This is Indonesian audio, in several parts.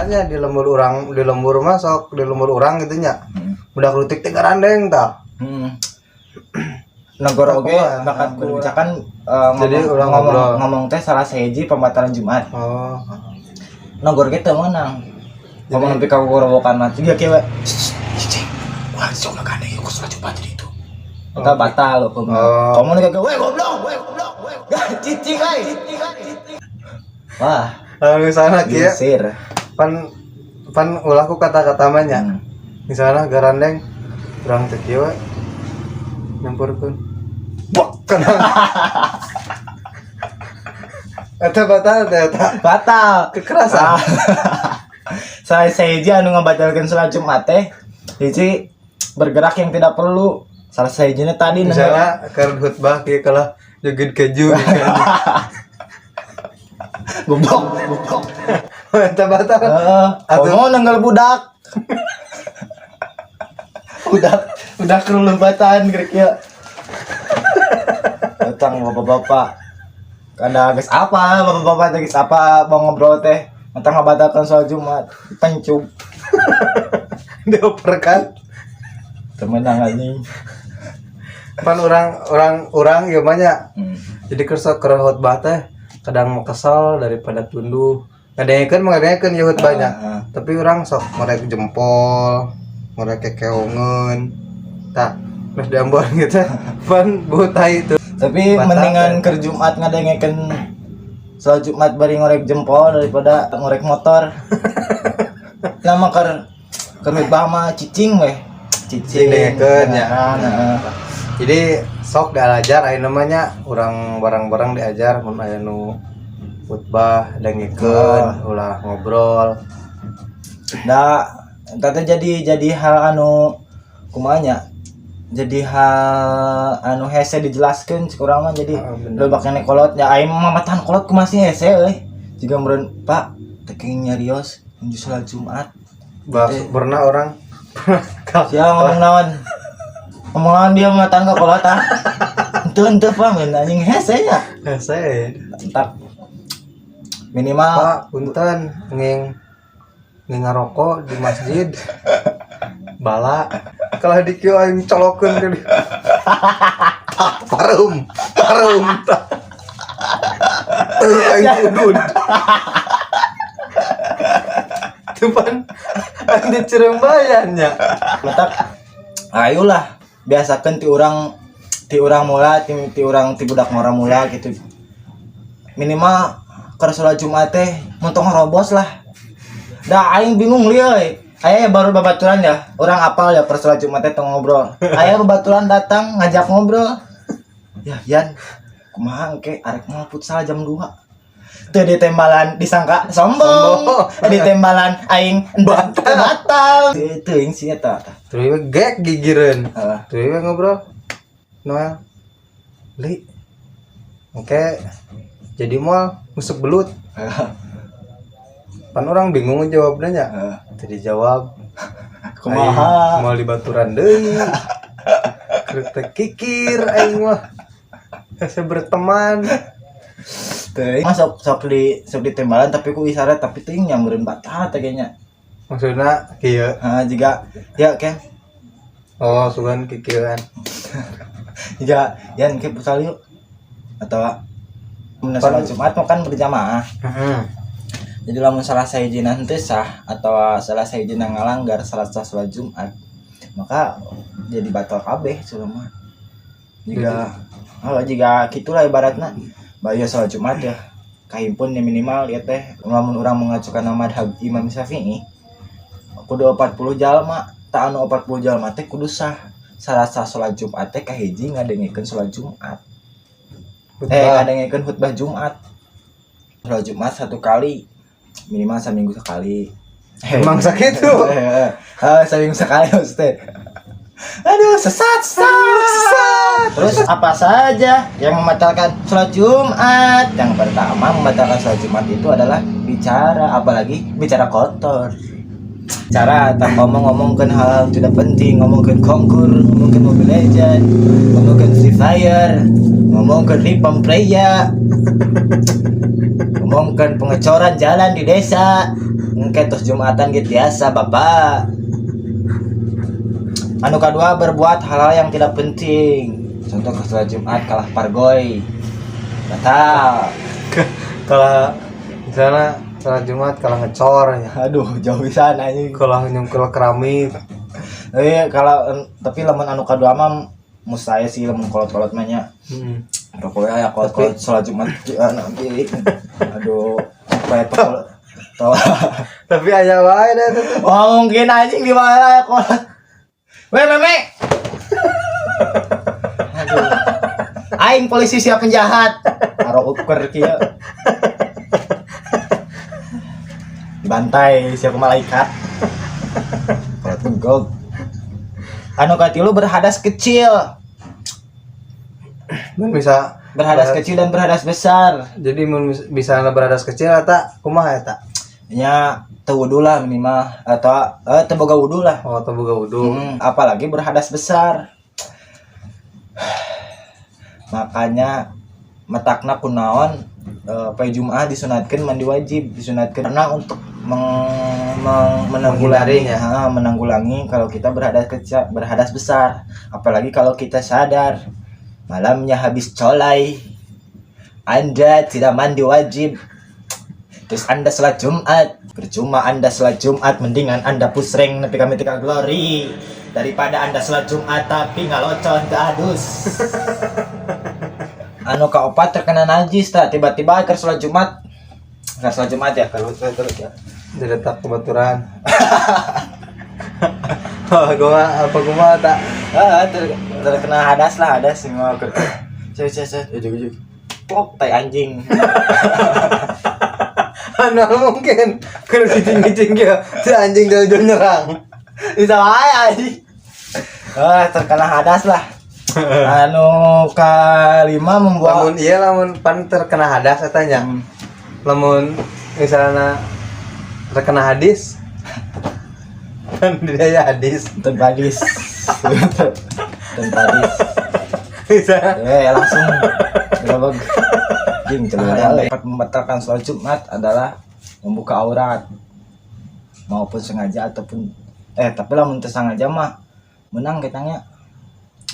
nya di lembur masuk di lembur orang gitu nya. Udah kerutik 3 randeng tah. Nagor oge bakat berbicakan Jadi urang ngomong teh salah sahiji pembatalan Jumat. Oh. Nagor ge teu meunang. Ngomong nepi ka gorowokan mah tiga kewe. Wah, sok ngagane ku salat Jumat di itu. Eta batal hukum. Kamu nih kagak, weh goblok. Cicing ai. Wah, Misalnya kieu sir. pan ulah ku kata-kata mah nya. Misalnya garandeng urang teh kieu nyampurkeun. Bok kenang. Eta batal kekerasan. Saya sahiji anu ngabatalkeun salat Jumat teh hiji bergerak yang tidak perlu. Salah sahijina tadi misalnya keur khutbah kieu kalah joget keju. Goblok. Eta batal. Atuh nanggal budak. Udah kelulubatan geus kieu. Datang bapak-bapak. Kada geus apa bapak-bapak teh geus apa mau ngobrol teh. Entah ngabatalkeun salat Jumat. Pencuk. Dioperkan. Temenang anjing. Pan orang ieu mah nya. Jadi keur khotbah teh kadang mau kesal daripada tunduh. Ngadengekeun ieu khotbahnya. Tapi orang sok ngorek jempol, ngorek kekeongeun. Tah, terus diambon gitu. Pan butai itu. Tapi mendingan keur Jumat ngadengekeun salat Jumat bari ngorek jempol daripada ngorek motor. Lama keur khotbah mah cicing weh. Cicing dengekeun nya. Jadi sok diajar aya namanya urang barang-barang diajar mun aya nu khutbah dengekeun ulah ngobrol. Da tata jadi hal anu kumaha nya? Jadi hal anu hese dijelaskeun kurang mah jadi loba kene kolot ya aing mah matan kolot kumaha sih hese euy. Jiga meureun Pak teuing nyarios menuju salat Jumat. Pernah orang sia ngomong naon? Ngomong naon dia mah tangga kolot ah. Henteu Pak mun anjing hese nya. Hese. Entar minimal Pak punten nging ngarokok di masjid. Bala kalah di kieu aing colokeun ke dia. Parum. Aing udun. Tupan aing dicerembayan nya. letak ayolah biasakeun ti urang mula ti urang ti budak ngora mula gitu. Minimal keur salat Jumat teh montong robos lah. Da aing bingung lieu euy. Aya baru babaturan ya, orang apal ya per salat Jumat teh ngobrol. Aya babaturan datang ngajak ngobrol. Ya Yan, kumaha engke arek mau futsal jam 2. Teu ditembalan disangka sombong. Ditembalan aing batal. Teuing sia eta. Tuluy gek gigireun. Tuluy ngobrol. Noel. Li. Oke. Jadi moal musuk belut. Pan orang bingung jawabnya nya. Tadi jawab kumaha mau dibaturan deui. Krek kikir aing mah. Saya berteman. Teuing sok ditembalan tapi ku isyarat tapi teuing nyameureun batal teh kayaknya. Maksudna kieu. Jiga ya Ken. Oh, sugan kikieuan. Jiga Yan ke futsal yuk. Atau mun salat Jumat mah kan berjamaah. Jadi lamun salah sahijina henteu sah atau salah sahijina ngalanggar salat Jumat, maka jadi batal kabeh cenah mah. Jika kitulah ibaratna baya salat Jumat ya kahimpun ya minimal ya teh lamun urang mengajukan nama madhab Imam Syafi'i kudu 40 jalma, tak anu 40 jalma teh kudu sah. Sarasa salat Jumat teh kahiji ngadengekeun salat Jumat. Ngadengekeun khutbah Jumat. Salat Jumat 1 kali minimal seminggu sekali. Emang sakitu. Seminggu sekali Ustaz. Aduh, sesat. Terus apa saja yang membatalkan sholat Jumat? Yang pertama membatalkan sholat Jumat itu adalah bicara, apalagi bicara kotor. Cara tak ngomongkan hal yang tidak penting, ngomongkan konkur, ngomongkan Mobile Legends, ngomongkan Free Fire, ngomongkan Ripam Preya, ngomongkan pengecoran jalan di desa, ngketos Jumatan gitu biasa Bapak. Anu kedua, berbuat hal-hal yang tidak penting. Contoh ke sholat Jumat kalah pargoy. Batal. Kalau misalnya salat Jumat kalau ngecor ya. Aduh, jauh pisan anjing. Kalau nyungkul keramik. Tapi lamun anu kedua mah mustahil sih lamun kolot-kolot mah nya. Pokoknya ya kolot-kolot sholat Jumat nanti. Aduh, kayak kolot. Tapi aja wae dah tuh. Wah, mungkin anjing di mana kolot. Weh, meme. Aduh. Aing polisi siap penjahat. Taruh ukur kieu. Dibantai siapa malaikat. Kalau tunggog. Anu katilu berhadas kecil. Mun bisa Berhadas kecil dan berhadas besar. jadi mun bisa beradas kecil eta kumaha eta? Nya teu wudu lah minimal atau teu boga wudu lah. Oh, teu boga wudu. Apalagi berhadas besar. Makanya matakna kunaon pai Jumaah disunatkeun mandi wajib, disunatkeun karena untuk menanggulangi kalau kita berhadas besar, apalagi kalau kita sadar malamnya habis colai Anda tidak mandi wajib, terus Anda sholat Jumat, percuma Anda sholat Jumat, mendingan Anda pusreng nepi ka mitika glory daripada Anda sholat Jumat tapi ngalocon ke adus. Anu kaopat terkena najis tak tiba-tiba keur sholat Jumat. Keur sholat Jumat ya terus ya. Diletak kebaturan. Oh, gua tak. Terkena hadas semua keur. Cet ujug. Pok tai anjing. Anu mungkin keur cicing-cicing ge si anjing jauh-jauh nyerang. Bisa wae anjing. Terkena hadas lah. Anu kalima membuat lamun pan terkena hadas katanya. Lamun misalnya terkena hadis kan dia ya hadis tentadis. bisa langsung gerobak jing celana. Membatalkan sholat Jumat adalah membuka aurat maupun sengaja ataupun tapi lamun teu sengaja mah menang ketanya.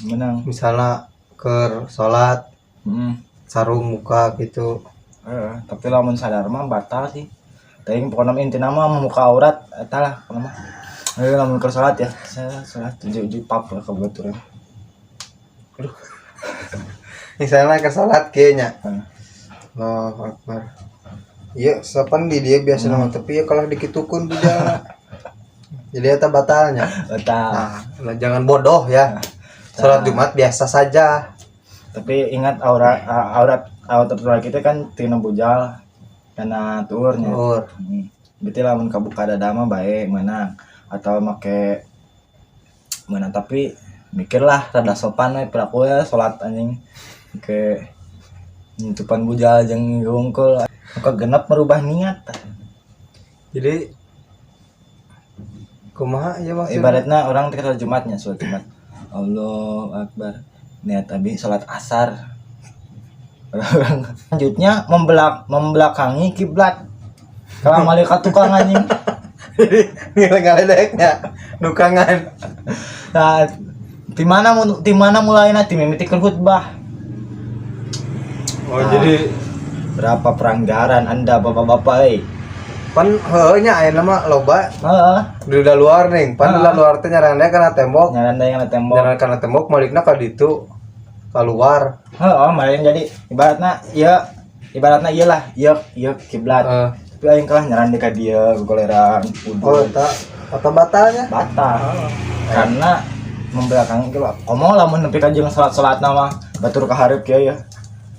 Menang misalnya ke sholat sarung muka gitu. Tapi lamun sadar mah batal sih. Tapi pokoknya intinya mah membuka aurat eta lah pokoknya mah. Lamun ke sholat ya, saya sholat tujuh pap lah kebetulan. Aduh. Misalnya ke sholat kayaknya. Allahu Akbar. Iya, sapan di dia biasa nama tapi ya kalau dikitukeun budak. Jadi eta batalnya. Batal. Nah, jangan bodoh ya. Sholat Jumat biasa saja. Tapi ingat aurat kita kan tina bujal karena turnya. Berarti lamun kabuka dada mah bae menang atau make menang tapi mikirlah rada sopan we perilaku ya salat anjing ke nyentupan bujal jeung ngungkul kok genep merubah niat. Jadi kumaha ya maksudnya? Ibaratnya orang ketika Jumatnya sholat Jumat. Allahu Akbar. Niat abi salat asar. Lanjutnya membelakangi kiblat. Kalau malaikat tukang anjing. Nilai ngaledeknya nukangan. Nah, di mana mulainya ti mimitikeun khutbah. Jadi berapa pelanggaran Anda Bapak-bapak pan heunya aya nama loba. Di luar ning, pan di luar teh nyaranda kana tembok. Nyaranda kana tembok malikna ka ditu keluar. Main jadi ibaratnya iyalah kiblat. Tapi aing kalah nyaranda ka dieu goleran wudu. Eta batalnya? Batal. Karena membelakangi kiblat. Komo lamun nepi ka jeung salat-salatna mah batur ka hareup kieu ya.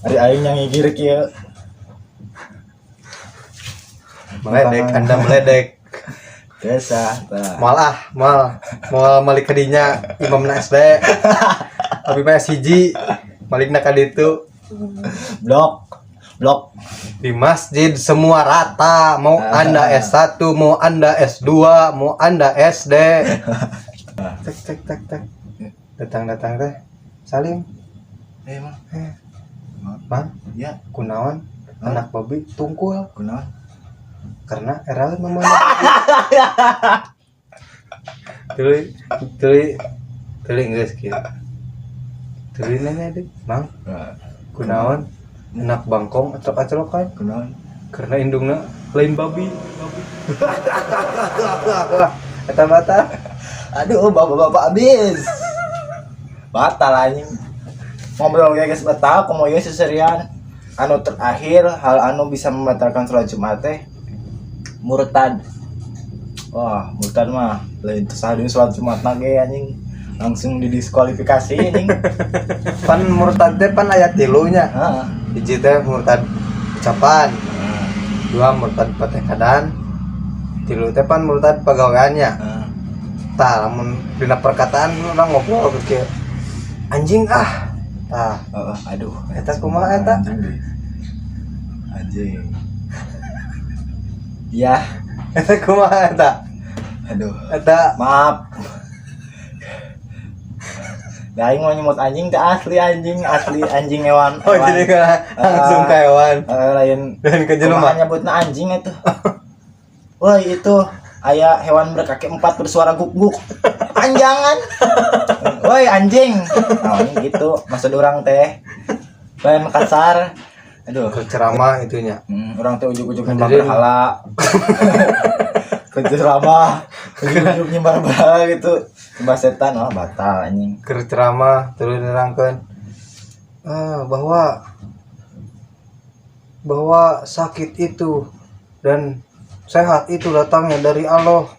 Ari aing yang ngigir kieu. Meledek biasa mal malik kadinya imamna SD tapi mah siji malikna ka ditu blok di masjid semua rata mau Anda S1 mau Anda S2 mau Anda SD tek datang teh salim Bang ya kunaon anak babi tungkul kunaon karena era memang tuli geus kieu. Tuli nanya deh, Mang. Kunaon? Enak bangkong acok-acokan. Kunaon? Karena indungna lain babi. Eta bata. Aduh, bapak-bapak abis. Batal anjing. Ngobrol kayak geus batal, komo ieu seserian. Anu terakhir, hal anu bisa membatalkan sholat Jumat teh murtad. Wah, murtad mah lain tersading sholat Jumat ge anjing. Langsung didiskualifikasi anjing. Pan murtad teh pan aya tilunya. Heeh. Hiji teh murtad ucapan. Dua murtad patekadan. Tilu teh pan murtad pagaweannya. Tah lamun dina perkataan urang ngobrol ke kieu. Anjing ah. Tah, Aduh, eta kumaha eta? Anjing. Ya, Eta kumaha eta? aduh. Eta Maaf. Da aing mau nyebut anjing teh asli anjing hewan. oh jadi langsung ke hewan. Lain Dan ke jelema. kumaha nyebutna anjing itu. Woi itu aya hewan berkaki 4 bersuara guk-guk. Anjangan. Woi anjing. Nah, gitu maksud orang teh. Lain kasar. Aduh, Ceramah itunya. orang teh ujug-ujug nyembah Jadi- berhala. Ceramah, ujug-ujug nyembah berhala gitu. Nyembah setan, wah batal anjing. Keur ceramah terus nerangkeun bahwa sakit itu dan sehat itu datangnya dari Allah.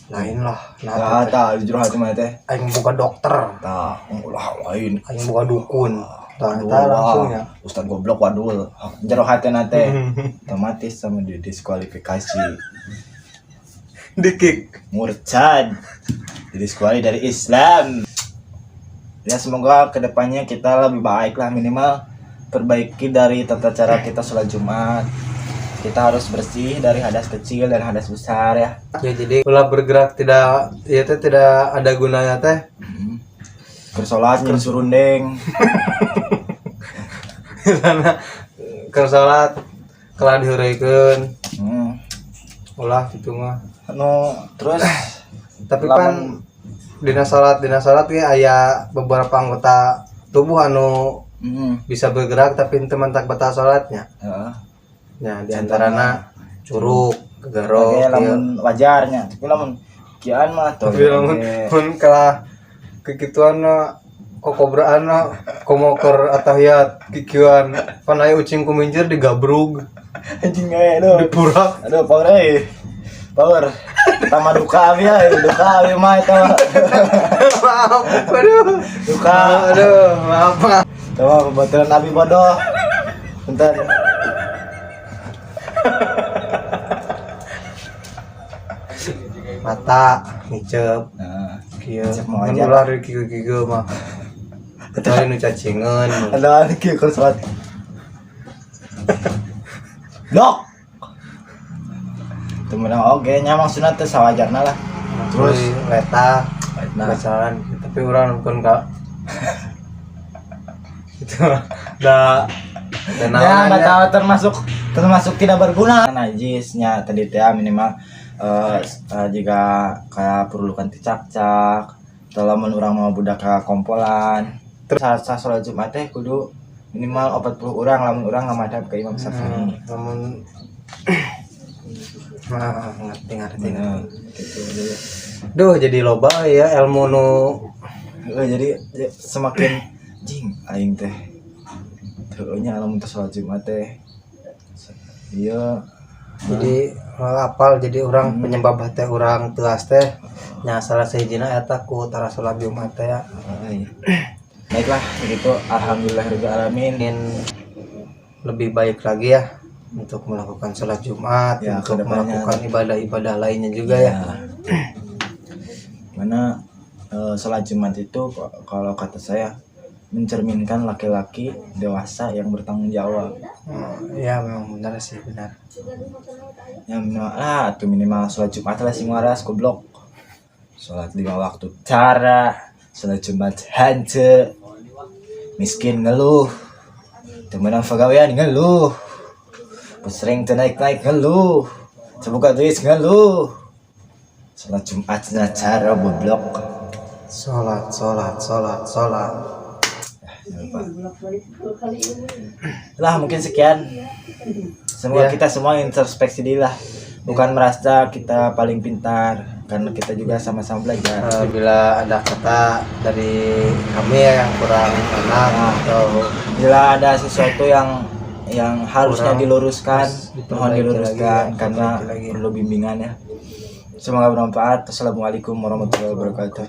Lain lah. Nah, tah jujur hati mah teh. Aing bukan dokter, Tah, ulah lain. aing bukan dukun. Tah Aduh, eta langsungnya. Ustaz goblok wadul. Jero hatena teh otomatis sama didiskualifikasi. Dikik. Murtad. Didiskualifikasi dari Islam. Ya semoga kedepannya kita lebih baik lah, minimal perbaiki dari tata cara kita sholat Jumat. Kita harus bersih dari hadas kecil dan hadas besar ya. Ya jadi ulah bergerak tidak ya teh tidak ada gunanya teh. Keur sholat jeung surundeng. Karena keur salat kelah diheureuykeun. Ulah gitu mah. Anu terus Tapi kan dina salat ge aya beberapa anggota tubuh anu bisa bergerak tapi teu mantak batal salatnya. heeh. Ya di antarana curug, gegaro, Oke, lamun wajarnya. Tapi lamun kian mah tuh. tapi lamun kalah kekituan kokobraan komo keur atahiyat kikieuan pan aya ucing kumincir digabrug anjing gawe aduh. dipurak. Aduh, power euy. Power. Tama duka abi ya, duka abi mah eta mah. Maaf, aduh. Duka. Aduh, maaf. Tama kebetulan abi bodoh. Bentar. Mata ngicep Nah, kieu. Ngicep mah Mun wajar. ulah di kieu mah. Kecuali nu cacingeun. ada kieu keur salat. Blok. Temenang oge nya maksudna teh sawajarna lah. Terus leta Nah, bacaan tapi orang pun kak itu dah dan ya nggak tahu termasuk tidak berguna najisnya tadi teh minimal jika kayak perlukan dicak-cak atau lamun urang mau budak ka kompolan terus saat sholat Jumat teh kudu minimal 40 orang lamun urang ngamadhab ke Imam Syafi'i. namun ngerti Nah, gitu dulu. duh jadi loba ya ilmu nu Jadi semakin jing aing teh teunya lamun teh sholat Jumat teh iya jadi apal jadi orang penyebab teh orang teas teh nya salah sahijina eta ku tara salat Jumat teh ya. Baiklah begitu alhamdulillahirabbil alamin. Ingin lebih baik lagi ya untuk melakukan sholat Jumat, Ya, untuk kedepannya. melakukan ibadah-ibadah lainnya juga ya. Mana sholat Jumat itu kalau kata saya mencerminkan laki-laki dewasa yang bertanggung jawab. Ya memang benar sih benar. Yang minimal tuh minimal sholat Jumat lah sing waras goblok. Sholat 5 waktu cara, sholat Jumat hance, miskin ngeluh, temenang pegawaian ngeluh, pesering naik ngeluh, Semoga tulis ngeluh. Salat Jumat cara goblok. Sholat. Lah mungkin sekian. Semoga Ya. kita semua introspeksi diri lah. Bukan merasa kita paling pintar, karena kita juga sama-sama belajar. Bila ada kata dari kami yang kurang enak atau Bila ada sesuatu yang harusnya Kurang, diluruskan, diperbaiki mohon diluruskan lagi, karena diperbaiki lagi. perlu bimbingan ya. Semoga bermanfaat. Assalamualaikum warahmatullahi wabarakatuh.